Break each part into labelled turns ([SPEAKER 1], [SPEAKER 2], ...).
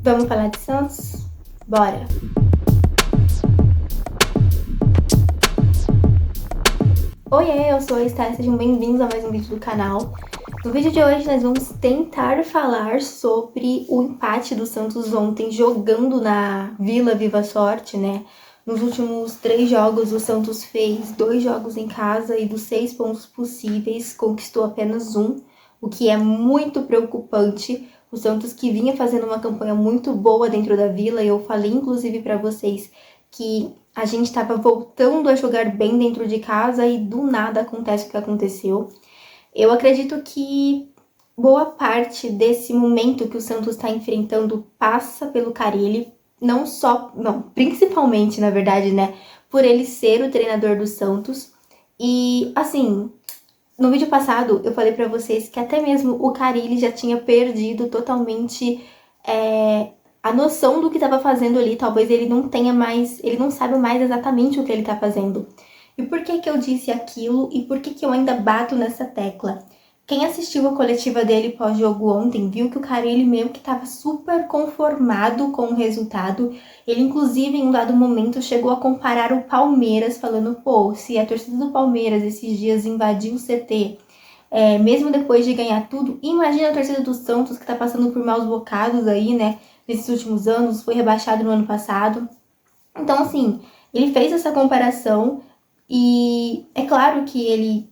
[SPEAKER 1] Vamos falar de Santos? Bora! Oiê, eu sou a Esther, sejam bem-vindos a mais um vídeo do canal. No vídeo de hoje nós vamos tentar falar sobre o empate do Santos ontem jogando na Vila Viva Sorte, né? Nos últimos 3 jogos o Santos fez 2 jogos em casa e dos 6 pontos possíveis conquistou apenas 1, o que é muito preocupante. O Santos que vinha fazendo uma campanha muito boa dentro da Vila, e eu falei inclusive para vocês que a gente estava voltando a jogar bem dentro de casa e do nada acontece o que aconteceu. Eu acredito que boa parte desse momento que o Santos está enfrentando passa pelo Carille, principalmente, na verdade, né, por ele ser o treinador do Santos. E, assim, no vídeo passado eu falei pra vocês que até mesmo o Carille já tinha perdido totalmente a noção do que estava fazendo ali. Talvez ele não tenha mais, ele não saiba mais exatamente o que ele tá fazendo. E por que que eu disse aquilo e por que que eu ainda bato nessa tecla? Quem assistiu a coletiva dele pós-jogo ontem viu que o Carille meio que estava super conformado com o resultado. Ele, inclusive, em um dado momento, chegou a comparar o Palmeiras, falando, pô, se a torcida do Palmeiras esses dias invadiu o CT, mesmo depois de ganhar tudo, imagina a torcida do Santos, que tá passando por maus bocados aí, né, nesses últimos anos, foi rebaixado no ano passado. Então, assim, ele fez essa comparação e é claro que ele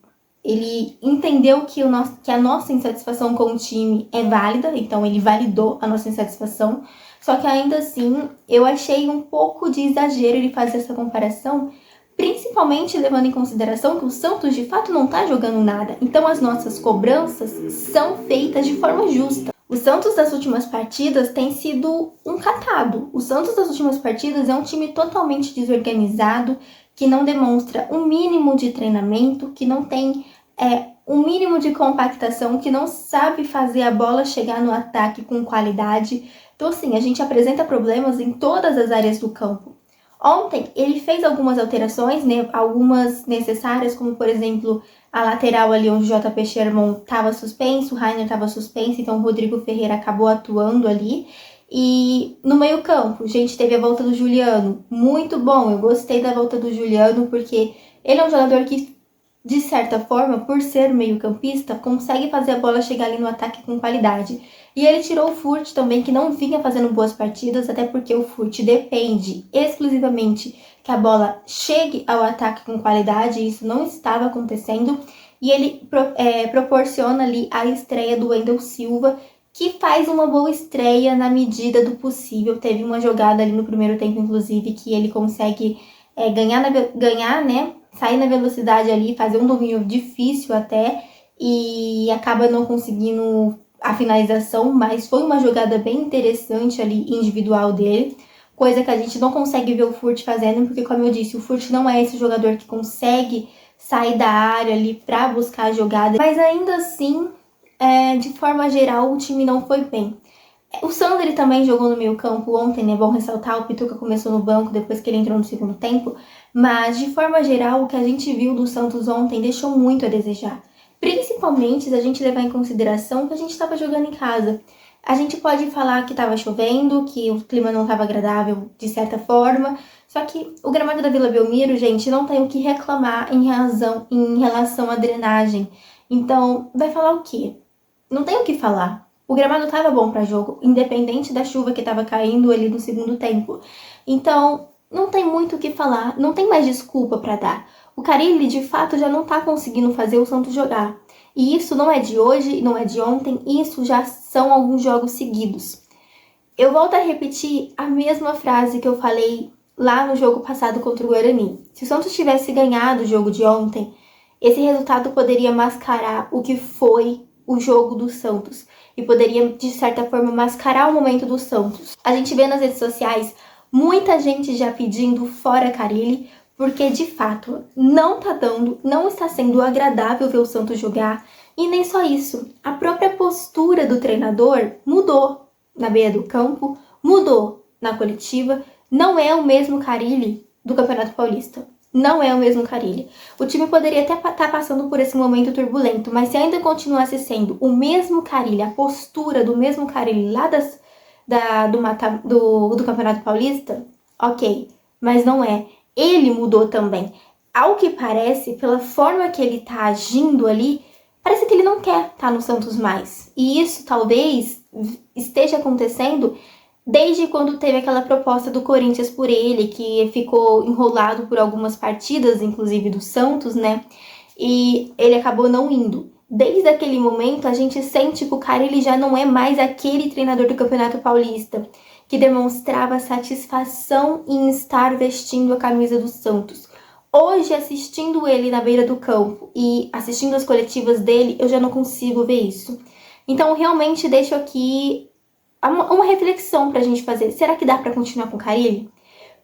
[SPEAKER 1] entendeu que a nossa insatisfação com o time é válida, então ele validou a nossa insatisfação, só que ainda assim eu achei um pouco de exagero ele fazer essa comparação, principalmente levando em consideração que o Santos de fato não tá jogando nada, então as nossas cobranças são feitas de forma justa. O Santos das últimas partidas tem sido um catado. O Santos das últimas partidas é um time totalmente desorganizado, que não demonstra um mínimo de treinamento, que não tem um mínimo de compactação, que não sabe fazer a bola chegar no ataque com qualidade. Então, assim, a gente apresenta problemas em todas as áreas do campo. Ontem, ele fez algumas alterações, né, algumas necessárias, como, por exemplo, a lateral ali onde o JP Sherman estava suspenso, o Rainer estava suspenso, então o Rodrigo Ferreira acabou atuando ali. E no meio campo, a gente teve a volta do Juliano, muito bom, eu gostei da volta do Juliano, porque ele é um jogador que, de certa forma, por ser meio campista, consegue fazer a bola chegar ali no ataque com qualidade. E ele tirou o Furt também, que não vinha fazendo boas partidas, até porque o Furt depende exclusivamente que a bola chegue ao ataque com qualidade, e isso não estava acontecendo. E ele proporciona ali a estreia do Wendel Silva, que faz uma boa estreia na medida do possível. Teve uma jogada ali no primeiro tempo, inclusive, que ele consegue ganhar, né? Sair na velocidade ali, fazer um domínio difícil até, e acaba não conseguindo a finalização, mas foi uma jogada bem interessante ali, individual dele, coisa que a gente não consegue ver o Furt fazendo, porque, como eu disse, o Furt não é esse jogador que consegue sair da área ali para buscar a jogada, mas ainda assim, de forma geral, o time não foi bem. O Sandri também jogou no meio campo ontem, né? Bom ressaltar, o Pituca começou no banco depois que ele entrou no segundo tempo, mas de forma geral, o que a gente viu do Santos ontem deixou muito a desejar. Principalmente se a gente levar em consideração que a gente estava jogando em casa. A gente pode falar que estava chovendo, que o clima não estava agradável de certa forma, só que o gramado da Vila Belmiro, gente, não tem o que reclamar em relação à drenagem. Então, vai falar o quê? Não tem o que falar. O gramado estava bom para jogo, independente da chuva que estava caindo ali no segundo tempo. Então, não tem muito o que falar, não tem mais desculpa para dar. O Carille, de fato, já não tá conseguindo fazer o Santos jogar. E isso não é de hoje, não é de ontem, isso já são alguns jogos seguidos. Eu volto a repetir a mesma frase que eu falei lá no jogo passado contra o Guarani. Se o Santos tivesse ganhado o jogo de ontem, esse resultado poderia mascarar o que foi o jogo do Santos e poderia, de certa forma, mascarar o momento do Santos. A gente vê nas redes sociais muita gente já pedindo fora Carille, porque de fato não tá dando, não está sendo agradável ver o Santos jogar. E nem só isso, a própria postura do treinador mudou na beira do campo, mudou na coletiva, não é o mesmo Carille do Campeonato Paulista. Não é o mesmo Carille. O time poderia até estar passando por esse momento turbulento, mas se ainda continuasse sendo o mesmo Carille, a postura do mesmo Carille lá do Campeonato Paulista? Ok, mas não é. Ele mudou também. Ao que parece, pela forma que ele tá agindo ali, parece que ele não quer estar no Santos mais. E isso talvez esteja acontecendo desde quando teve aquela proposta do Corinthians por ele, que ficou enrolado por algumas partidas, inclusive do Santos, né? E ele acabou não indo. Desde aquele momento, a gente sente que o cara ele já não é mais aquele treinador do Campeonato Paulista, que demonstrava satisfação em estar vestindo a camisa do Santos. Hoje, assistindo ele na beira do campo e assistindo as coletivas dele, eu já não consigo ver isso. Então, realmente deixo aqui uma reflexão pra gente fazer. Será que dá pra continuar com o Carille?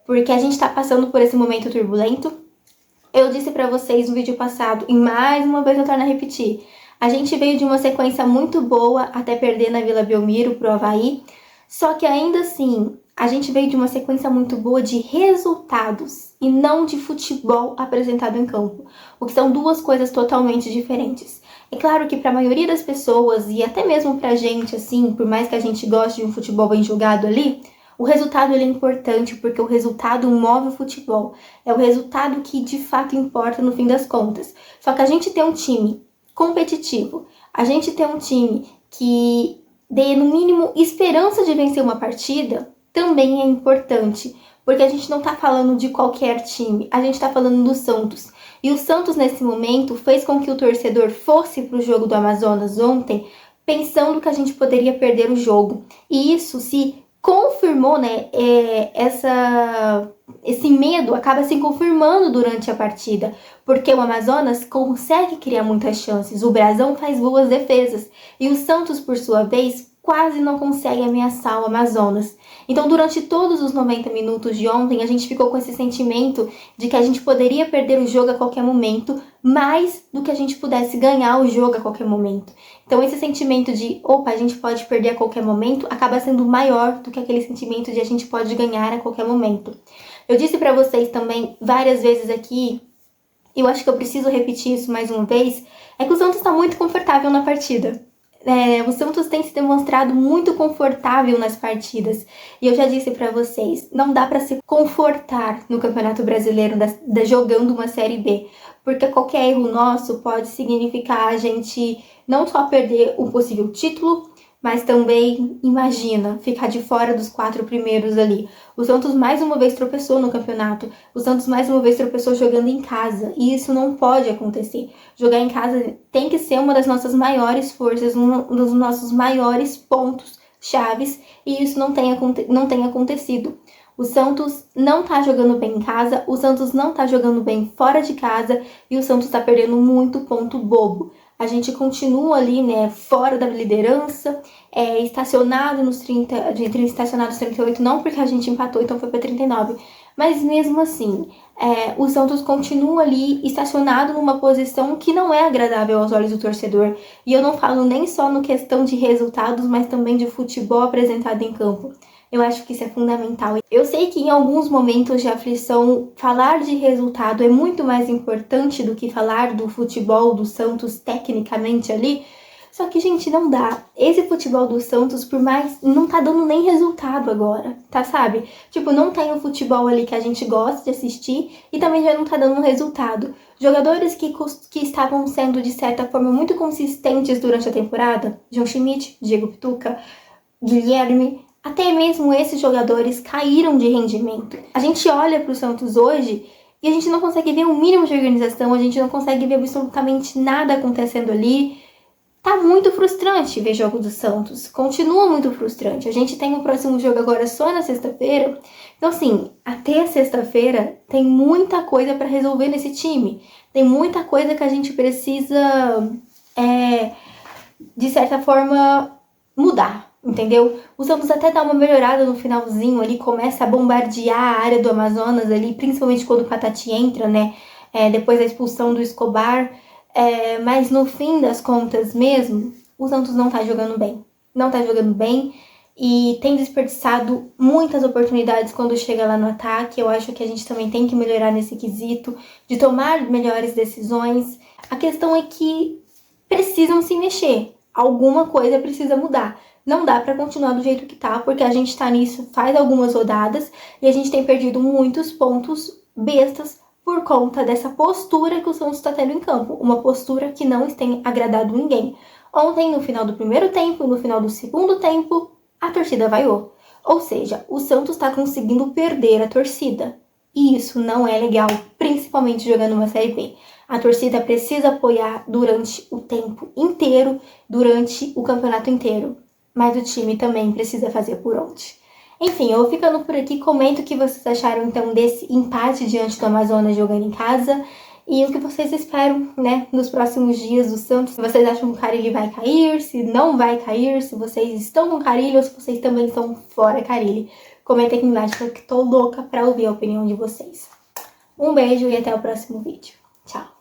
[SPEAKER 1] Porque a gente tá passando por esse momento turbulento. Eu disse pra vocês no vídeo passado, e mais uma vez eu torno a repetir, a gente veio de uma sequência muito boa até perder na Vila Belmiro pro Avaí, só que ainda assim, a gente veio de uma sequência muito boa de resultados e não de futebol apresentado em campo, o que são duas coisas totalmente diferentes. É claro que para a maioria das pessoas, e até mesmo pra gente, assim, por mais que a gente goste de um futebol bem jogado ali, o resultado ele é importante porque o resultado move o futebol. É o resultado que de fato importa no fim das contas. Só que a gente tem um time competitivo, a gente tem um time que dê no mínimo esperança de vencer uma partida, também é importante. Porque a gente não tá falando de qualquer time, a gente tá falando do Santos. E o Santos, nesse momento, fez com que o torcedor fosse pro jogo do Amazonas ontem, pensando que a gente poderia perder o jogo. E isso se confirmou, né? Esse medo acaba se confirmando durante a partida, porque o Amazonas consegue criar muitas chances, o Brasão faz boas defesas, e o Santos, por sua vez, quase não consegue ameaçar o Amazonas. Então, durante todos os 90 minutos de ontem, a gente ficou com esse sentimento de que a gente poderia perder o jogo a qualquer momento, mais do que a gente pudesse ganhar o jogo a qualquer momento. Então, esse sentimento de, opa, a gente pode perder a qualquer momento, acaba sendo maior do que aquele sentimento de a gente pode ganhar a qualquer momento. Eu disse pra vocês também várias vezes aqui, e eu acho que eu preciso repetir isso mais uma vez, é que o Santos está muito confortável na partida. O Santos tem se demonstrado muito confortável nas partidas. E eu já disse pra vocês, não dá pra se confortar no Campeonato Brasileiro jogando uma Série B. Porque qualquer erro nosso pode significar a gente não só perder um possível título, mas também, imagina, ficar de fora dos 4 primeiros ali. O Santos mais uma vez tropeçou no campeonato. O Santos mais uma vez tropeçou jogando em casa. E isso não pode acontecer. Jogar em casa tem que ser uma das nossas maiores forças, um dos nossos maiores pontos chaves. E isso não tem acontecido. O Santos não tá jogando bem em casa, o Santos não tá jogando bem fora de casa e o Santos tá perdendo muito ponto bobo. A gente continua ali, né, fora da liderança, estacionado nos 30, estacionado nos 38, não porque a gente empatou, então foi para 39. Mas mesmo assim, o Santos continua ali estacionado numa posição que não é agradável aos olhos do torcedor. E eu não falo nem só no questão de resultados, mas também de futebol apresentado em campo. Eu acho que isso é fundamental. Eu sei que em alguns momentos de aflição, falar de resultado é muito mais importante do que falar do futebol do Santos tecnicamente ali. Só que, gente, não dá. Esse futebol do Santos, por mais... não tá dando nem resultado agora, tá, sabe? Tipo, não tem o futebol ali que a gente gosta de assistir e também já não tá dando um resultado. Jogadores que estavam sendo, de certa forma, muito consistentes durante a temporada, João Schmidt, Diego Pituca, Guilherme... até mesmo esses jogadores caíram de rendimento. A gente olha para o Santos hoje e a gente não consegue ver um mínimo de organização, a gente não consegue ver absolutamente nada acontecendo ali. Tá muito frustrante ver jogo do Santos, continua muito frustrante. A gente tem o próximo jogo agora só na sexta-feira. Então, assim, até sexta-feira tem muita coisa para resolver nesse time. Tem muita coisa que a gente precisa, de certa forma, mudar. Entendeu? O Santos até dá uma melhorada no finalzinho ali, começa a bombardear a área do Amazonas ali, principalmente quando o Patati entra, né? Depois da expulsão do Escobar. Mas no fim das contas mesmo, o Santos não tá jogando bem. Não tá jogando bem e tem desperdiçado muitas oportunidades quando chega lá no ataque. Eu acho que a gente também tem que melhorar nesse quesito, de tomar melhores decisões. A questão é que precisam se mexer. Alguma coisa precisa mudar. não dá pra continuar do jeito que tá, porque a gente tá nisso faz algumas rodadas e a gente tem perdido muitos pontos bestas por conta dessa postura que o Santos está tendo em campo. Uma postura que não tem agradado ninguém. Ontem, no final do primeiro tempo e no final do segundo tempo, a torcida vaiou. Ou seja, o Santos está conseguindo perder a torcida. E isso não é legal, principalmente jogando uma Série B. A torcida precisa apoiar durante o tempo inteiro, durante o campeonato inteiro. Mas o time também precisa fazer por onde. Enfim, eu vou ficando por aqui. Comento o que vocês acharam, então, desse empate diante do Amazonas jogando em casa. E o que vocês esperam, né, nos próximos dias do Santos. Se vocês acham que o Carille vai cair, se não vai cair, se vocês estão com o Carille ou se vocês também estão fora Carille. Comenta aqui embaixo que eu tô louca pra ouvir a opinião de vocês. Um beijo e até o próximo vídeo. Tchau!